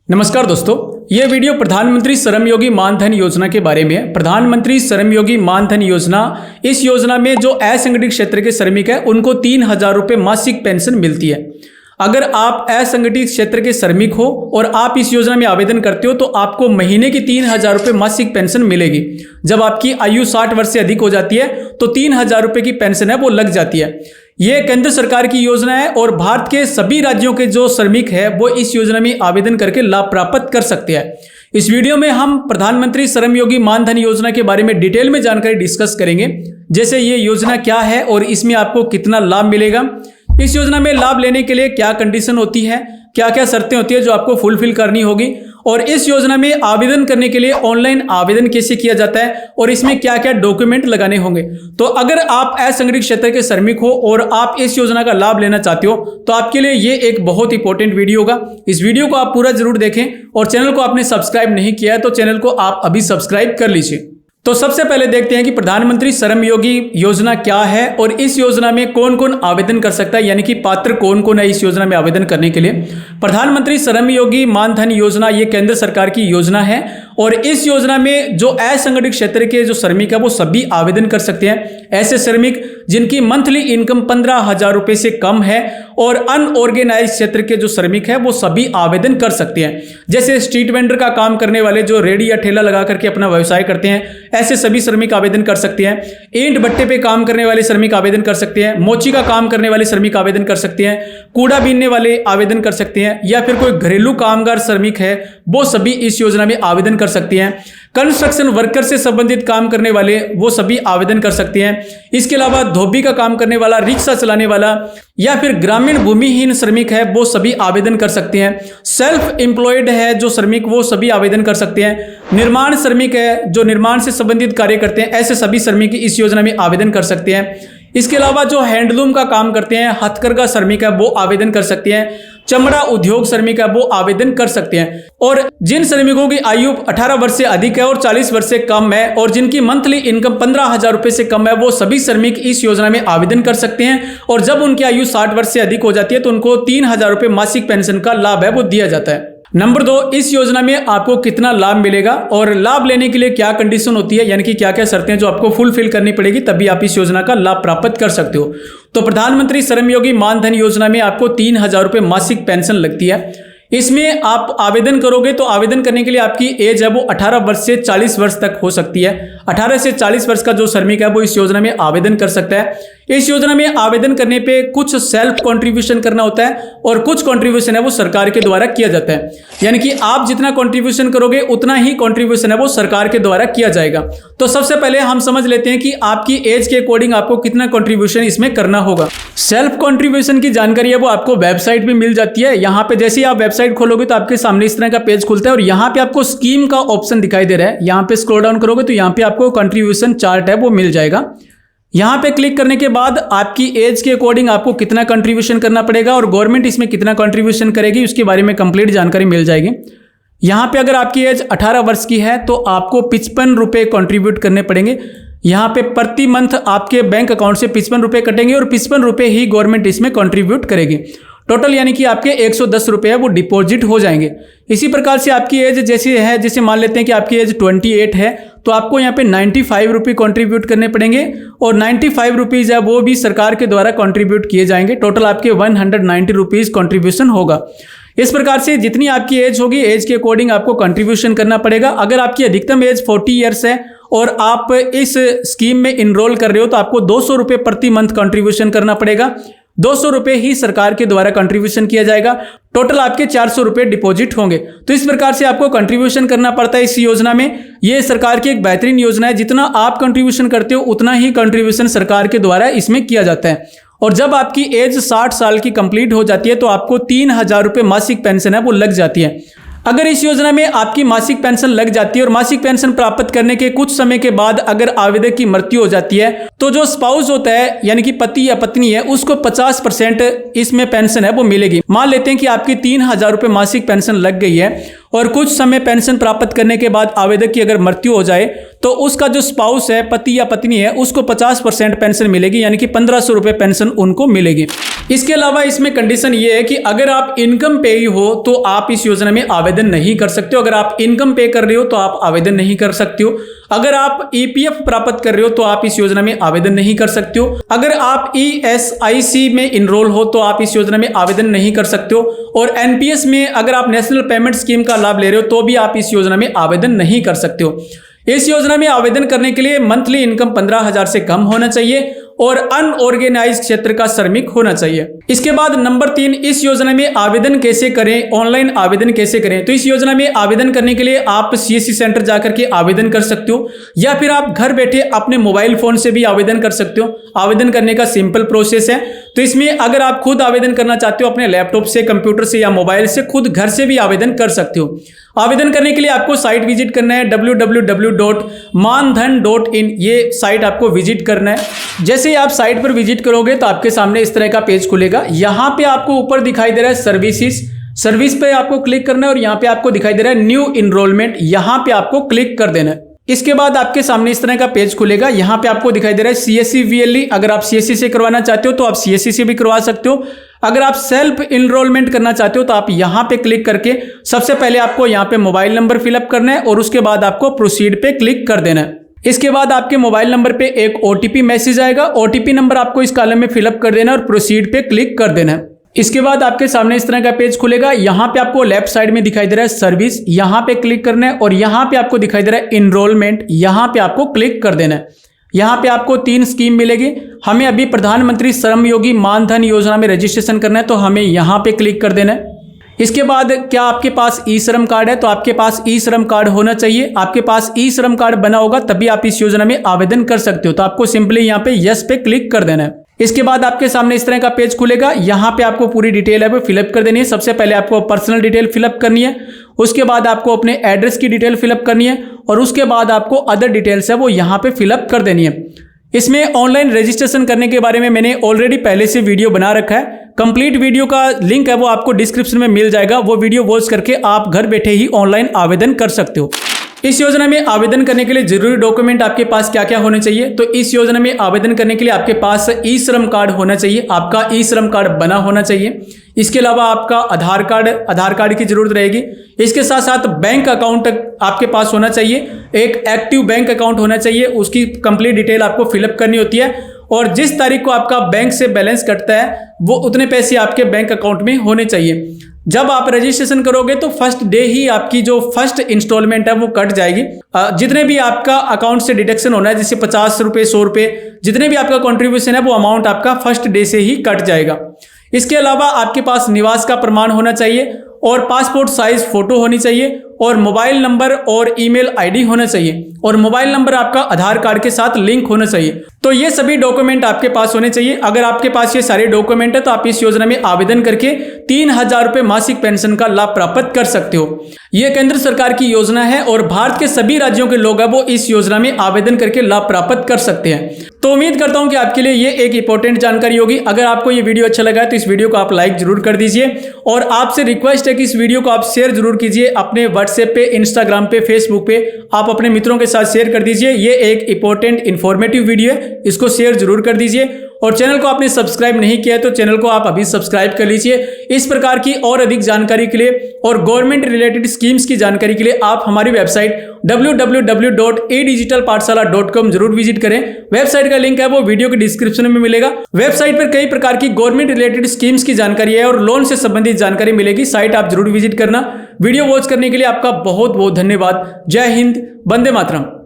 नमस्कार दोस्तों, ये वीडियो प्रधानमंत्री श्रम योगी मानधन योजना के बारे में है। प्रधानमंत्री श्रम योगी मानधन योजना, इस योजना में जो असंगठित क्षेत्र के श्रमिक है उनको 3,000 रुपये मासिक पेंशन मिलती है। अगर आप असंगठित क्षेत्र के श्रमिक हो और आप इस योजना में आवेदन करते हो तो आपको महीने की 3,000 रुपये मासिक पेंशन मिलेगी। जब आपकी आयु 60 वर्ष से अधिक हो जाती है तो 3,000 रुपये की पेंशन है वो लग जाती है। ये केंद्र सरकार की योजना है और भारत के सभी राज्यों के जो श्रमिक है वो इस योजना में आवेदन करके लाभ प्राप्त कर सकते हैं। इस वीडियो में हम प्रधानमंत्री श्रम योगी मानधन योजना के बारे में डिटेल में जानकारी डिस्कस करेंगे, जैसे ये योजना क्या है और इसमें आपको कितना लाभ मिलेगा, इस योजना में लाभ लेने के लिए क्या कंडीशन होती है, क्या क्या शर्तें होती है जो आपको फुलफिल करनी होगी, और इस योजना में आवेदन करने के लिए ऑनलाइन आवेदन कैसे किया जाता है और इसमें क्या क्या डॉक्यूमेंट लगाने होंगे। तो अगर आप असंगठित क्षेत्र के श्रमिक हो और आप इस योजना का लाभ लेना चाहते हो तो आपके लिए ये एक बहुत इंपॉर्टेंट वीडियो होगा। इस वीडियो को आप पूरा जरूर देखें और चैनल को आपने सब्सक्राइब नहीं किया है तो चैनल को आप अभी सब्सक्राइब कर लीजिए। तो सबसे पहले देखते हैं कि प्रधानमंत्री श्रम योगी योजना क्या है और इस योजना में कौन कौन आवेदन कर सकता है, यानी कि पात्र कौन कौन है इस योजना में आवेदन करने के लिए। प्रधानमंत्री श्रम योगी मानधन योजना ये केंद्र सरकार की योजना है और इस योजना में जो असंगठित क्षेत्र के जो श्रमिक है वो सभी आवेदन कर सकते हैं। ऐसे श्रमिक जिनकी मंथली इनकम 15,000 रुपये से कम है और अनऑर्गेनाइज क्षेत्र के जो श्रमिक है वो सभी आवेदन कर सकते हैं। जैसे स्ट्रीट वेंडर का काम करने वाले जो रेडी या ठेला लगा करके अपना व्यवसाय करते हैं, ऐसे सभी श्रमिक आवेदन कर सकते हैं। ईंट भट्टे पे काम करने वाले श्रमिक आवेदन कर सकते हैं। मोची का काम करने वाले श्रमिक आवेदन कर सकते हैं। कूड़ा बीनने वाले आवेदन कर सकते हैं, या फिर कोई घरेलू कामगार श्रमिक है वो सभी इस योजना में आवेदन कर सकते हैं। कंस्ट्रक्शन वर्कर से संबंधित काम करने वाले वो सभी आवेदन कर सकते हैं। इसके अलावा धोबी का काम करने वाला, रिक्शा चलाने वाला या फिर ग्रामीण भूमिहीन श्रमिक है वो सभी आवेदन कर सकते हैं। सेल्फ एम्प्लॉयड है जो श्रमिक वो सभी आवेदन कर सकते हैं। निर्माण श्रमिक है जो निर्माण से संबंधित कार्य करते हैं, ऐसे सभी श्रमिक इस योजना में आवेदन कर सकते हैं। इसके अलावा जो हैंडलूम का काम करते हैं, हथकरघा श्रमिक है वो आवेदन कर सकते हैं। चमड़ा उद्योग श्रमिक है वो आवेदन कर सकते हैं। और जिन श्रमिकों की आयु 18 वर्ष से अधिक है और 40 वर्ष से कम है और जिनकी मंथली इनकम 15,000 रुपये से कम है वो सभी श्रमिक इस योजना में आवेदन कर सकते हैं। और जब उनकी आयु 60 वर्ष से अधिक हो जाती है तो उनको 3,000 रुपये मासिक पेंशन का लाभ है वो दिया जाता है। नंबर 2, इस योजना में आपको कितना लाभ मिलेगा और लाभ लेने के लिए क्या कंडीशन होती है, यानी कि क्या क्या शर्तें जो आपको फुलफिल करनी पड़ेगी तभी आप इस योजना का लाभ प्राप्त कर सकते हो। तो प्रधानमंत्री श्रम योगी मानधन योजना में आपको 3,000 रुपये मासिक पेंशन लगती है। इसमें आप आवेदन करोगे तो आवेदन करने के लिए आपकी एज है वो 18 वर्ष से 40 वर्ष तक हो सकती है। 18 से 40 वर्ष का जो श्रमिक है वो इस योजना में आवेदन कर सकता है। इस योजना में आवेदन करने पे कुछ सेल्फ कंट्रीब्यूशन करना होता है और कुछ कंट्रीब्यूशन है वो सरकार के द्वारा किया जाता है, यानी कि आप जितना कंट्रीब्यूशन करोगे उतना ही कंट्रीब्यूशन है वो सरकार के द्वारा किया जाएगा। तो सबसे पहले हम समझ लेते हैं कि आपकी एज के अकॉर्डिंग आपको कितना कंट्रीब्यूशन इसमें करना होगा। सेल्फ कंट्रीब्यूशन की जानकारी है वो आपको वेबसाइट पे मिल जाती है। यहाँ पे जैसे ही आप वेबसाइट खोलोगे तो आपके सामने इस तरह का पेज खुलता है और यहाँ पे आपको स्कीम का ऑप्शन दिखाई दे रहा है। यहाँ पे स्क्रॉल डाउन करोगे तो यहाँ पे आपको कंट्रीब्यूशन चार्ट है वो मिल जाएगा। यहाँ पे क्लिक करने के बाद आपकी एज के अकॉर्डिंग आपको कितना कंट्रीब्यूशन करना पड़ेगा और गवर्नमेंट इसमें कितना कंट्रीब्यूशन करेगी उसके बारे में कंप्लीट जानकारी मिल जाएगी। यहाँ पे अगर आपकी एज 18 वर्ष की है तो आपको 55 रुपये कंट्रीब्यूट करने पड़ेंगे। यहाँ पे प्रति मंथ आपके बैंक अकाउंट से 55 रुपये कटेंगे और 55 रुपये ही गवर्नमेंट इसमें कंट्रीब्यूट करेगी। टोटल यानी कि आपके 110 रुपये है वो डिपॉजिट हो जाएंगे। इसी प्रकार से आपकी एज जैसे है, जैसे मान लेते हैं कि आपकी एज 28 है तो आपको यहाँ पे 95 रुपये कॉन्ट्रीब्यूट करने पड़ेंगे और 95 रुपीज़ है वो भी सरकार के द्वारा कंट्रीब्यूट किए जाएंगे। टोटल आपके 190 रुपीज़ कॉन्ट्रीब्यूशन होगा। इस प्रकार से जितनी आपकी एज होगी एज के अकॉर्डिंग आपको कंट्रीब्यूशन करना पड़ेगा। अगर आपकी अधिकतम एज 40 ईयर्स है और आप इस स्कीम में इनरोल कर रहे हो तो आपको 200 रुपये प्रति मंथ कंट्रीब्यूशन करना पड़ेगा। 200 रुपये ही सरकार के द्वारा कंट्रीब्यूशन किया जाएगा। टोटल आपके 400 रुपये डिपॉजिट होंगे। तो इस प्रकार से आपको कंट्रीब्यूशन करना पड़ता है इस योजना में। ये सरकार की एक बेहतरीन योजना है। जितना आप कंट्रीब्यूशन करते हो उतना ही कंट्रीब्यूशन सरकार के द्वारा इसमें किया जाता है। और जब आपकी एज 60 साल की कंप्लीट हो जाती है तो आपको 3,000 रुपये मासिक पेंशन है वो लग जाती है। अगर इस योजना में आपकी मासिक पेंशन लग जाती है और मासिक पेंशन प्राप्त करने के कुछ समय के बाद अगर आवेदक की मृत्यु हो जाती है तो जो स्पाउस होता है यानी कि पति या पत्नी है उसको 50% इसमें पेंशन है वो मिलेगी। मान लेते हैं कि आपकी 3,000 रुपये मासिक पेंशन लग गई है और कुछ समय पेंशन प्राप्त करने के बाद आवेदक की अगर मृत्यु हो जाए तो उसका जो स्पाउस है, पति या पत्नी है, उसको 50% पेंशन मिलेगी, यानी कि 1,500 रुपये पेंशन उनको मिलेगी। इसके अलावा इसमें कंडीशन ये है कि अगर आप इनकम पेई हो तो आप इस योजना में आवेदन नहीं कर सकते हो। अगर आप इनकम पे कर रहे हो तो आप आवेदन नहीं कर सकते हो। अगर आप ईपीएफ प्राप्त कर रहे हो तो आप इस योजना में आवेदन नहीं कर सकते हो। अगर आप ईएसआईसी में इनरोल हो तो आप इस योजना में आवेदन नहीं कर सकते हो। और एनपीएस में अगर आप नेशनल पेमेंट स्कीम का लाभ ले रहे हो तो भी आप इस योजना में आवेदन नहीं कर सकते हो। इस योजना में आवेदन करने के लिए मंथली इनकम 15,000 से कम होना चाहिए और अनऑर्गेनाइज्ड क्षेत्र का श्रमिक होना चाहिए। इसके बाद नंबर 3, इस योजना में आवेदन कैसे करें, ऑनलाइन आवेदन कैसे करें। तो इस योजना में आवेदन करने के लिए आप सीएससी सेंटर जाकर के आवेदन कर सकते हो या फिर आप घर बैठे अपने मोबाइल फोन से भी आवेदन कर सकते हो। आवेदन करने का सिंपल प्रोसेस है। तो इसमें अगर आप खुद आवेदन करना चाहते हो अपने लैपटॉप से, कंप्यूटर से या मोबाइल से, खुद घर से भी आवेदन कर सकते हो। आवेदन करने के लिए आपको साइट विजिट करना है www.mandhan.in, ये साइट आपको विजिट करना है। जैसे ही आप साइट पर विजिट करोगे तो आपके सामने इस तरह का पेज खुलेगा। यहाँ पे आपको ऊपर दिखाई दे रहा है सर्विस पे आपको क्लिक करना है और यहाँ पे आपको दिखाई दे रहा है न्यू इनरोलमेंट, यहाँ पे आपको क्लिक कर देना है। इसके बाद आपके सामने इस तरह का पेज खुलेगा। यहाँ पे आपको दिखाई दे रहा है सीएससी वीएलई। अगर आप सीएससी से करवाना चाहते हो तो आप सीएससी से भी करवा सकते हो। अगर आप सेल्फ इनरोलमेंट करना चाहते हो तो आप यहाँ पे क्लिक करके सबसे पहले आपको यहाँ पे मोबाइल नंबर फिलअप करना है और उसके बाद आपको प्रोसीड पे क्लिक कर देना है। इसके बाद आपके मोबाइल नंबर पे एक ओटीपी मैसेज आएगा। ओटीपी नंबर आपको इस कॉलम में फिलअप कर देना और प्रोसीड पे क्लिक कर देना है। इसके बाद आपके सामने इस तरह का पेज खुलेगा। यहाँ पे आपको लेफ्ट साइड में दिखाई दे रहा है सर्विस, यहाँ पे क्लिक करना है और यहाँ पे आपको दिखाई दे रहा है इनरोलमेंट, यहाँ पे आपको क्लिक कर देना है। यहाँ पे आपको 3 स्कीम मिलेगी। हमें अभी प्रधानमंत्री श्रम योगी मानधन योजना में रजिस्ट्रेशन करना है तो हमें यहाँ पे क्लिक कर देना है। इसके बाद क्या आपके पास ई श्रम कार्ड है, तो आपके पास ई श्रम कार्ड होना चाहिए। आपके पास ई श्रम कार्ड बना होगा तभी आप इस योजना में आवेदन कर सकते हो। तो आपको सिंपली यहाँ पे यस पे क्लिक कर देना है। इसके बाद आपके सामने इस तरह का पेज खुलेगा। यहाँ पे आपको पूरी डिटेल है वो फिलअप कर देनी है। सबसे पहले आपको पर्सनल डिटेल फिलअप करनी है, उसके बाद आपको अपने एड्रेस की डिटेल फिलअप करनी है और उसके बाद आपको अदर डिटेल्स है वो यहाँ पे फिलअप कर देनी है। इसमें ऑनलाइन रजिस्ट्रेशन करने के बारे में मैंने ऑलरेडी पहले से वीडियो बना रखा है। कंप्लीट वीडियो का लिंक है वो आपको डिस्क्रिप्शन में मिल जाएगा। वो वीडियो वॉच करके आप घर बैठे ही ऑनलाइन आवेदन कर सकते हो। इस योजना में आवेदन करने के लिए जरूरी डॉक्यूमेंट आपके पास क्या क्या होने चाहिए, तो इस योजना में आवेदन करने के लिए आपके पास ई श्रम कार्ड होना चाहिए। आपका ई श्रम कार्ड बना होना चाहिए। इसके अलावा आपका आधार कार्ड की जरूरत रहेगी। इसके साथ साथ बैंक अकाउंट आपके पास होना चाहिए। एक एक्टिव बैंक अकाउंट होना चाहिए। उसकी कंप्लीट डिटेल आपको फिलअप करनी होती है और जिस तारीख को आपका बैंक से बैलेंस कटता है वो उतने पैसे आपके बैंक अकाउंट में होने चाहिए। जब आप रजिस्ट्रेशन करोगे तो फर्स्ट डे ही आपकी जो फर्स्ट इंस्टॉलमेंट है वो कट जाएगी। जितने भी आपका अकाउंट से डिडक्शन होना है, जैसे 50 रुपये, 100 रुपये, जितने भी आपका कंट्रीब्यूशन है वो अमाउंट आपका फर्स्ट डे से ही कट जाएगा। इसके अलावा आपके पास निवास का प्रमाण होना चाहिए और पासपोर्ट साइज फोटो होनी चाहिए और मोबाइल नंबर और ईमेल आईडी होना चाहिए और मोबाइल नंबर आपका आधार कार्ड के साथ लिंक होना चाहिए। तो ये सभी डॉक्यूमेंट आपके पास होने चाहिए। अगर आपके पास ये सारे डॉक्यूमेंट है तो आप इस योजना में आवेदन करके 3,000 रुपये मासिक पेंशन का लाभ प्राप्त कर सकते हो। ये केंद्र सरकार की योजना है और भारत के सभी राज्यों के लोग हैं वो इस योजना में आवेदन करके लाभ प्राप्त कर सकते हैं। तो उम्मीद करता हूं कि आपके लिए ये एक इंपॉर्टेंट जानकारी होगी। अगर आपको ये वीडियो अच्छा लगा है तो इस वीडियो को आप लाइक जरूर कर दीजिए और आपसे रिक्वेस्ट है कि इस वीडियो को आप शेयर जरूर कीजिए अपने व्हाट्सएप पे, इंस्टाग्राम पे, फेसबुक पे। आप अपने मित्रों के साथ शेयर कर दीजिए। ये एक इंपॉर्टेंट इन्फॉर्मेटिव वीडियो है, इसको शेयर जरूर कर दीजिए। और चैनल को आपने सब्सक्राइब नहीं किया है तो चैनल को आप अभी सब्सक्राइब कर लीजिए। इस प्रकार की और अधिक जानकारी के लिए और गवर्नमेंट रिलेटेड स्कीम्स की जानकारी के लिए आप हमारी वेबसाइट www.edigitalpathshala.com जरूर विजिट करें। वेबसाइट का लिंक है वो वीडियो के डिस्क्रिप्शन में मिलेगा। वेबसाइट पर कई प्रकार की गवर्नमेंट रिलेटेड स्कीम्स की जानकारी है और लोन से संबंधित जानकारी मिलेगी। साइट आप जरूर विजिट करना। वीडियो वॉच करने के लिए आपका बहुत बहुत धन्यवाद। जय हिंद, वंदे मातरम।